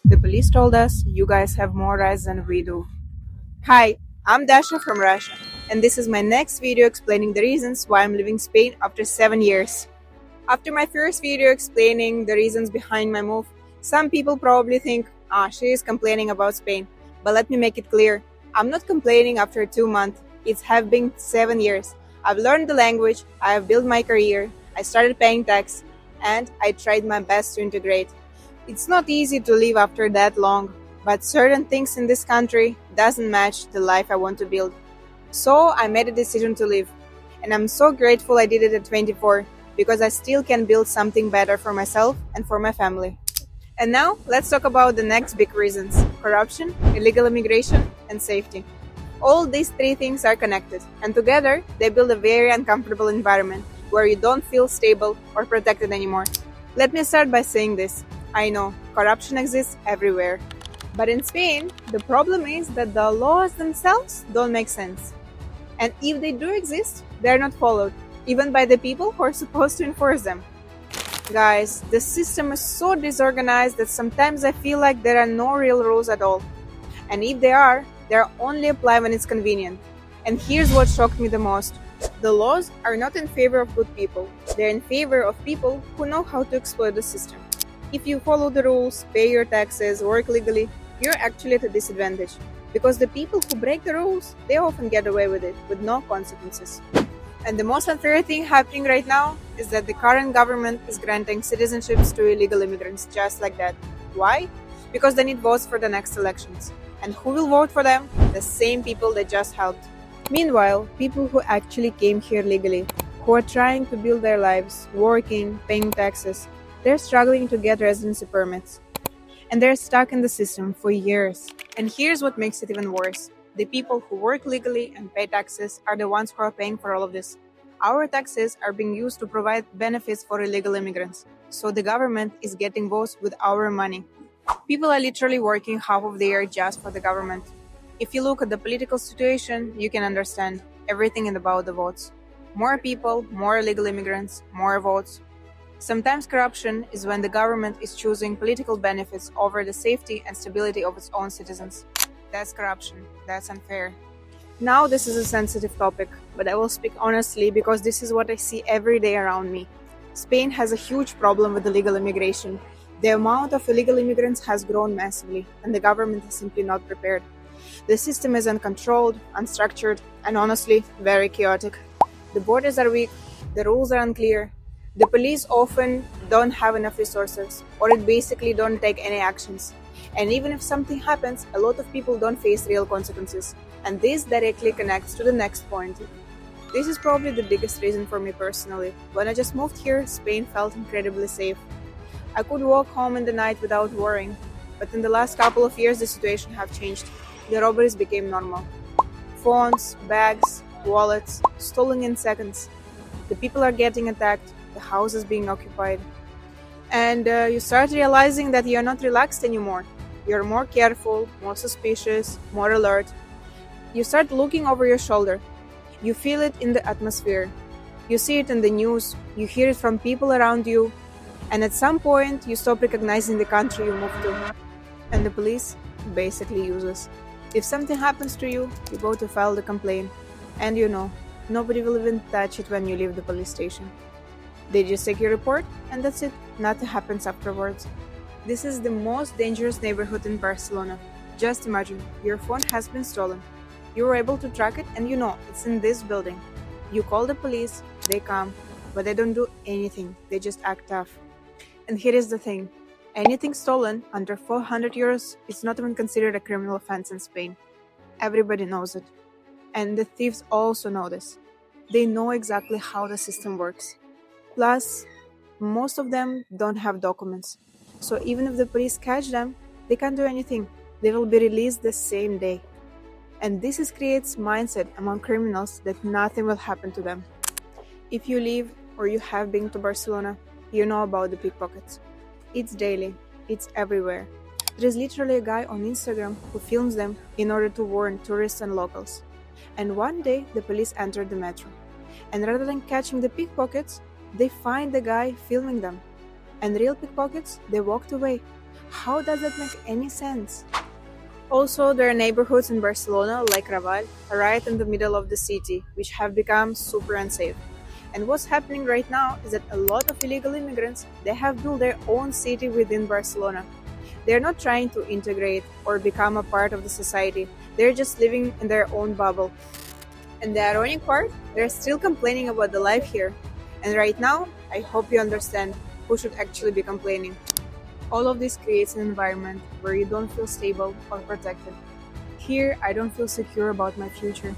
The police told us you guys have more rights than we do. Hi, I'm Dasha from Russia, and this is my next video explaining the reasons why I'm leaving Spain after 7 years. After my first video explaining the reasons behind my move, some people probably think, she is complaining about Spain. But let me make it clear, I'm not complaining after 2 months. It have been 7 years. I've learned the language, I have built my career, I started paying tax, and I tried my best to integrate. It's not easy to live after that long, but certain things in this country doesn't match the life I want to build. So I made a decision to leave, and I'm so grateful I did it at 24 because I still can build something better for myself and for my family. And now let's talk about the next big reasons: corruption, illegal immigration, and safety. All these three things are connected, and together they build a very uncomfortable environment where you don't feel stable or protected anymore. Let me start by saying this. I know, corruption exists everywhere. But in Spain, the problem is that the laws themselves don't make sense. And if they do exist, they're not followed, even by the people who are supposed to enforce them. Guys, the system is so disorganized that sometimes I feel like there are no real rules at all. And if they are, they're only applied when it's convenient. And here's what shocked me the most. The laws are not in favor of good people. They're in favor of people who know how to exploit the system. If you follow the rules, pay your taxes, work legally, you're actually at a disadvantage. Because the people who break the rules, they often get away with it, with no consequences. And the most unfair thing happening right now is that the current government is granting citizenships to illegal immigrants just like that. Why? Because they need votes for the next elections. And who will vote for them? The same people that just helped. Meanwhile, people who actually came here legally, who are trying to build their lives, working, paying taxes, they're struggling to get residency permits. And they're stuck in the system for years. And here's what makes it even worse. The people who work legally and pay taxes are the ones who are paying for all of this. Our taxes are being used to provide benefits for illegal immigrants. So the government is getting votes with our money. People are literally working half of the year just for the government. If you look at the political situation, you can understand everything is about the votes. More people, more illegal immigrants, more votes. Sometimes corruption is when the government is choosing political benefits over the safety and stability of its own citizens. That's corruption. That's unfair. Now this is a sensitive topic, but I will speak honestly because this is what I see every day around me. Spain has a huge problem with illegal immigration. The amount of illegal immigrants has grown massively, and the government is simply not prepared. The system is uncontrolled, unstructured, and honestly, very chaotic. The borders are weak, the rules are unclear, the police often don't have enough resources, or it basically don't take any actions. And even if something happens, a lot of people don't face real consequences. And this directly connects to the next point. This is probably the biggest reason for me personally. When I just moved here, Spain felt incredibly safe. I could walk home in the night without worrying. But in the last couple of years, the situation have changed. The robberies became normal. Phones, bags, wallets, stolen in seconds. The people are getting attacked, the house is being occupied. And you start realizing that you're not relaxed anymore. You're more careful, more suspicious, more alert. You start looking over your shoulder. You feel it in the atmosphere. You see it in the news, you hear it from people around you, and at some point you stop recognizing the country you moved to. And the police basically use us. If something happens to you, you go to file the complaint. And you know, nobody will even touch it when you leave the police station. They just take your report, and that's it. Nothing happens afterwards. This is the most dangerous neighborhood in Barcelona. Just imagine, your phone has been stolen. You were able to track it, and you know it's in this building. You call the police, they come, but they don't do anything. They just act tough. And here is the thing. Anything stolen under 400 euros is not even considered a criminal offense in Spain. Everybody knows it. And the thieves also know this. They know exactly how the system works. Plus, most of them don't have documents. So even if the police catch them, they can't do anything. They will be released the same day. And this creates mindset among criminals that nothing will happen to them. If you live or you have been to Barcelona, you know about the pickpockets. It's daily. It's everywhere. There is literally a guy on Instagram who films them in order to warn tourists and locals. And one day, the police entered the metro. And rather than catching the pickpockets, they find the guy filming them. And real pickpockets, they walked away. How does that make any sense? Also, there are neighborhoods in Barcelona, like Raval, right in the middle of the city, which have become super unsafe. And what's happening right now is that a lot of illegal immigrants, they have built their own city within Barcelona. They're not trying to integrate or become a part of the society. They're just living in their own bubble. And the ironic part, they're still complaining about the life here. And right now, I hope you understand who should actually be complaining. All of this creates an environment where you don't feel stable or protected. Here, I don't feel secure about my future.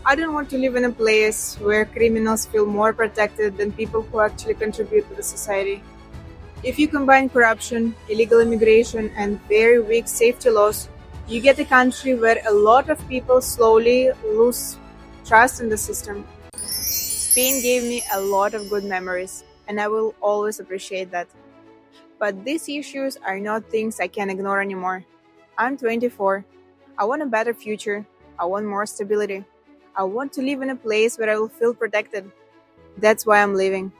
I don't want to live in a place where criminals feel more protected than people who actually contribute to the society. If you combine corruption, illegal immigration, and very weak safety laws, you get a country where a lot of people slowly lose trust in the system. Spain gave me a lot of good memories, and I will always appreciate that. But these issues are not things I can ignore anymore. I'm 24. I want a better future. I want more stability. I want to live in a place where I will feel protected. That's why I'm leaving.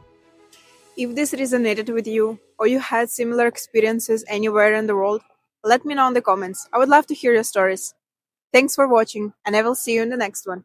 If this resonated with you, or you had similar experiences anywhere in the world, let me know in the comments. I would love to hear your stories. Thanks for watching, and I will see you in the next one.